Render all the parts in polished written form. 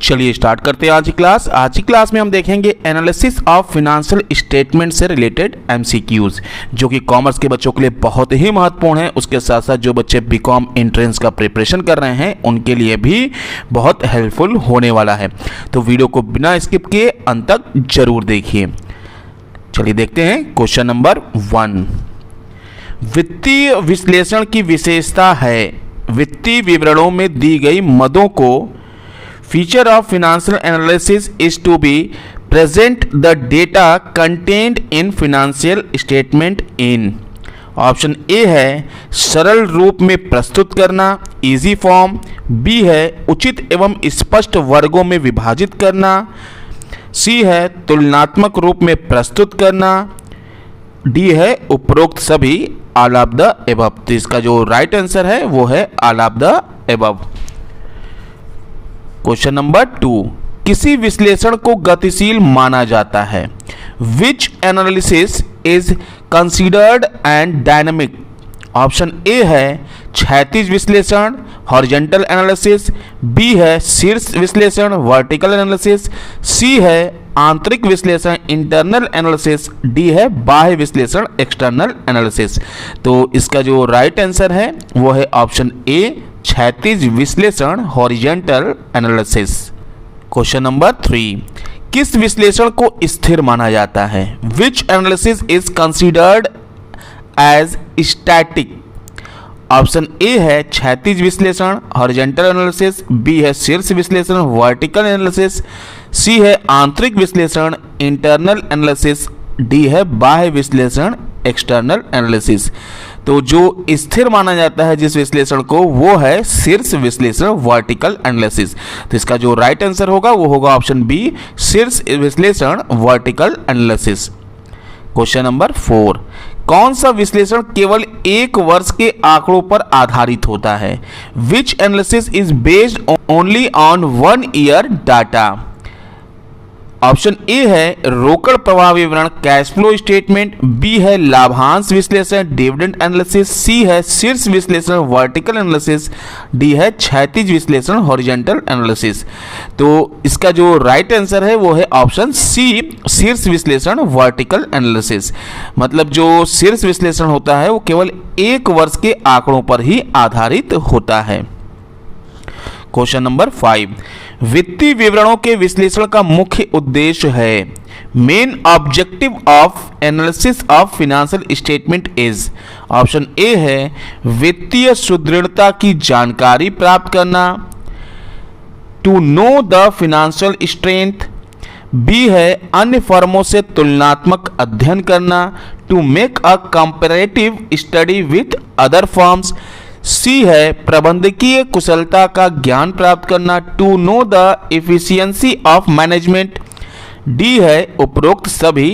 चलिए स्टार्ट करते हैं आज की क्लास। आज की क्लास में हम देखेंगे एनालिसिस ऑफ फिनेंशियल स्टेटमेंट से रिलेटेड एमसीक्यूज, जो कि कॉमर्स के बच्चों के लिए बहुत ही महत्वपूर्ण है। उसके साथ साथ जो बच्चे बीकॉम एंट्रेंस का प्रिपरेशन कर रहे हैं उनके लिए भी बहुत हेल्पफुल होने वाला है। तो वीडियो को बिना स्किप किए अंत तक जरूर देखिए। चलिए देखते हैं क्वेश्चन नंबर 1। वित्तीय विश्लेषण की विशेषता है वित्तीय विवरणों में दी गई मदों को feature of financial analysis is to be present the data contained in financial statement in। Option A है सरल रूप में प्रस्तुत करना, इजी फॉर्म। बी है उचित एवं स्पष्ट वर्गों में विभाजित करना। सी है तुलनात्मक रूप में प्रस्तुत करना। डी है उपरोक्त सभी ऑल ऑफ द एबव। तो इसका जो राइट आंसर है वो है all of the above. Question number 2, किसी विश्लेषण को गतिशील माना जाता है। Which analysis is considered and dynamic. Option A है क्षैतिज विश्लेषण, हॉरिजॉन्टल एनालिसिस। बी है शीर्ष विश्लेषण, वर्टिकल एनालिसिस। सी है आंतरिक विश्लेषण, इंटरनल एनालिसिस। डी है बाह्य विश्लेषण, एक्सटर्नल एनालिसिस। तो इसका जो राइट आंसर है वो है ऑप्शन ए क्षैतिज विश्लेषण, हॉरिजॉन्टल एनालिसिस। क्वेश्चन नंबर 3, किस विश्लेषण को स्थिर माना जाता है। Which analysis is considered as static. Option A है क्षैतिज विश्लेषण, हॉरिजॉन्टल एनालिसिस। बी है शीर्ष विश्लेषण, वर्टिकल एनालिसिस। सी है आंतरिक विश्लेषण, इंटरनल एनालिसिस। डी है बाह्य विश्लेषण, एक्सटर्नल एनालिसिस। तो जो स्थिर माना जाता है जिस विश्लेषण को वो है शीर्ष विश्लेषण, वर्टिकल एनालिसिस। तो इसका जो राइट आंसर होगा वो होगा ऑप्शन बी शीर्ष विश्लेषण, वर्टिकल एनालिसिस। क्वेश्चन नंबर 4, कौन सा विश्लेषण केवल एक वर्ष के आंकड़ों पर आधारित होता है। Which analysis is based only on 1 year data. Option A है रोकड़ प्रवाह विवरण, कैश फ्लो स्टेटमेंट। बी है लाभांश विश्लेषण, डिविडेंड एनालिसिस। सी है शीर्ष विश्लेषण, वर्टिकल एनालिसिस। डी है क्षैतिज विश्लेषण, हॉरिजॉन्टल एनालिसिस। तो इसका जो राइट आंसर है वो है ऑप्शन सी शीर्ष विश्लेषण, वर्टिकल एनालिसिस। मतलब जो शीर्ष विश्लेषण होता है वो केवल एक वर्ष के आंकड़ों पर ही आधारित होता है। क्वेश्चन नंबर 5, वित्तीय विवरणों के विश्लेषण का मुख्य उद्देश्य है। Main objective of analysis of financial statement is. Option A है वित्तीय सुदृढ़ता की जानकारी प्राप्त करना, to know the financial strength. B है अन्य फर्मों से तुलनात्मक अध्ययन करना, to make a comparative study with other firms. C है प्रबंधकीय कुशलता का ज्ञान प्राप्त करना, to know the efficiency of management. D है उपरोक्त सभी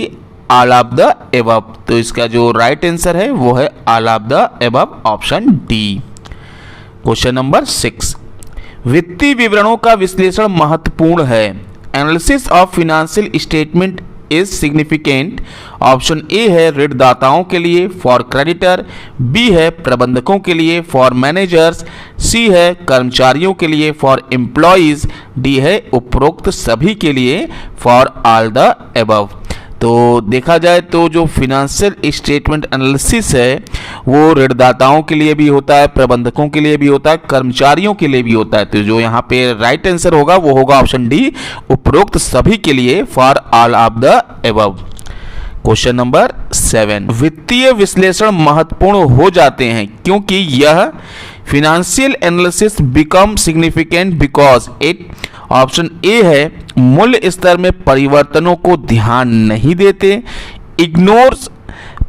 ऑल ऑफ द एबव। तो इसका जो राइट आंसर है वो है all of the above, option D. Question number 6, वित्तीय विवरणों का विश्लेषण महत्वपूर्ण है। Analysis of financial statement is significant. Option A है ऋणदाताओं के लिए, फॉर क्रेडिटर। बी है प्रबंधकों के लिए, फॉर मैनेजर्स। सी है कर्मचारियों के लिए, फॉर एम्प्लॉइज। डी है उपरोक्त सभी के लिए, फॉर ऑल द एबव। तो देखा जाए तो जो फिनेंशियल स्टेटमेंट एनालिसिस है वो ऋणदाताओं के लिए भी होता है, प्रबंधकों के लिए भी होता है, कर्मचारियों के लिए भी होता है। तो जो यहाँ पे राइट आंसर होगा वो होगा ऑप्शन डी उपरोक्त सभी के लिए, for all of the above. Question number 7, वित्तीय विश्लेषण महत्वपूर्ण हो जाते हैं क्योंकि यह financial analysis become significant because it. Option A है मूल्य स्तर में परिवर्तनों को ध्यान नहीं देते, ignores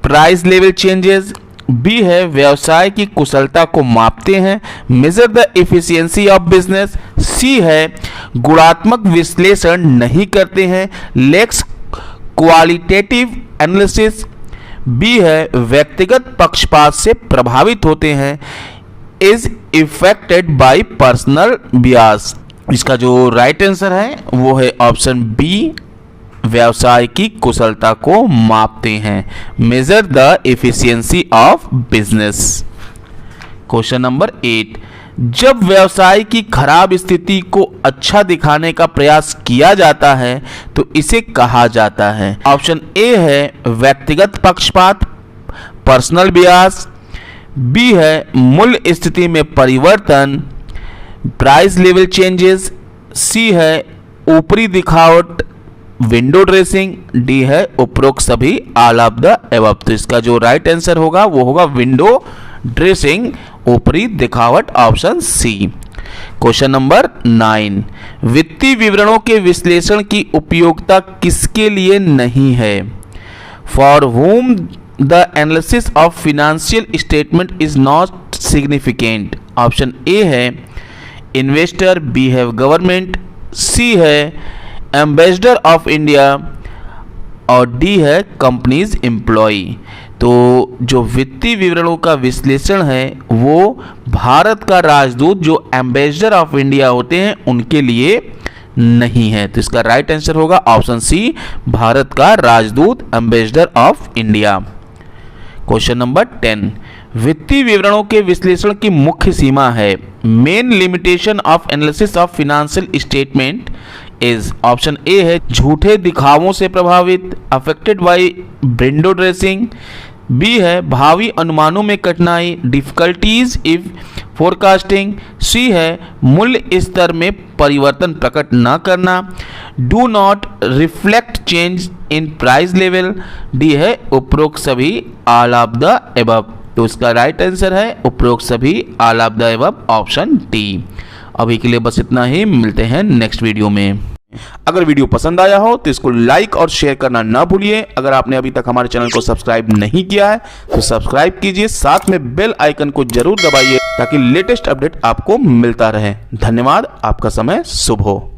price level changes. B है व्यवसाय की कुशलता को मापते हैं, measure the efficiency of business. C है गुणात्मक विश्लेषण नहीं करते हैं, लेक्स क्वालिटेटिव एनालिसिस। बी है व्यक्तिगत पक्षपात से प्रभावित होते हैं, is affected by personal Beas. इसका जो राइट आंसर है वो है ऑप्शन बी व्यवसाय की कुशलता को मापते हैं, measure the efficiency of business. Question number 8, जब व्यवसाय की खराब स्थिति को अच्छा दिखाने का प्रयास किया जाता है तो इसे कहा जाता है। ऑप्शन ए है व्यक्तिगत पक्षपात, पर्सनल बियास, बी है मूल्य स्थिति में परिवर्तन, प्राइस लेवल चेंजेस, सी है ऊपरी दिखावट, विंडो ड्रेसिंग, डी है उपरोक्त सभी ऑल ऑफ द अबव। तो इसका जो राइट आंसर होगा वो होगा विंडो ड्रेसिंग, ऊपरी दिखावट, ऑप्शन सी। क्वेश्चन नंबर 9, वित्तीय विवरणों के विश्लेषण की उपयोगिता किसके लिए नहीं है? For whom the analysis of financial statement is not significant। Option A है इन्वेस्टर, बी है गवर्नमेंट, सी है एम्बेसडर ऑफ इंडिया और डी है कंपनीज एम्प्लॉय। तो जो वित्तीय विवरणों का विश्लेषण है वो भारत का राजदूत जो एम्बेसडर ऑफ इंडिया होते हैं उनके लिए नहीं है। तो इसका राइट आंसर होगा ऑप्शन सी, भारत का राजदूत ambassador of India. Question number 10, वित्तीय विवरणों के विश्लेषण की मुख्य सीमा है। Main limitation of analysis of financial statement is, option A है झूठे दिखावों से प्रभावित, affected by window dressing, B है भावी अनुमानों में कठिनाई, डिफिकल्टीज इफ फोरकास्टिंग, सी है मूल्य स्तर में परिवर्तन प्रकट न करना, do not reflect change in price level, D है उपरोक्त सभी ऑल ऑफ द अबव। तो इसका राइट आंसर है उपरोक्त सभी all of the above, option D. अभी के लिए बस इतना ही, मिलते हैं नेक्स्ट वीडियो में। अगर वीडियो पसंद आया हो तो इसको लाइक और शेयर करना ना भूलिए। अगर आपने अभी तक हमारे चैनल को सब्सक्राइब नहीं किया है तो सब्सक्राइब कीजिए, साथ में बेल आइकन को जरूर दबाइए ताकि लेटेस्ट अपडेट आपको मिलता रहे। धन्यवाद, आपका समय शुभ हो।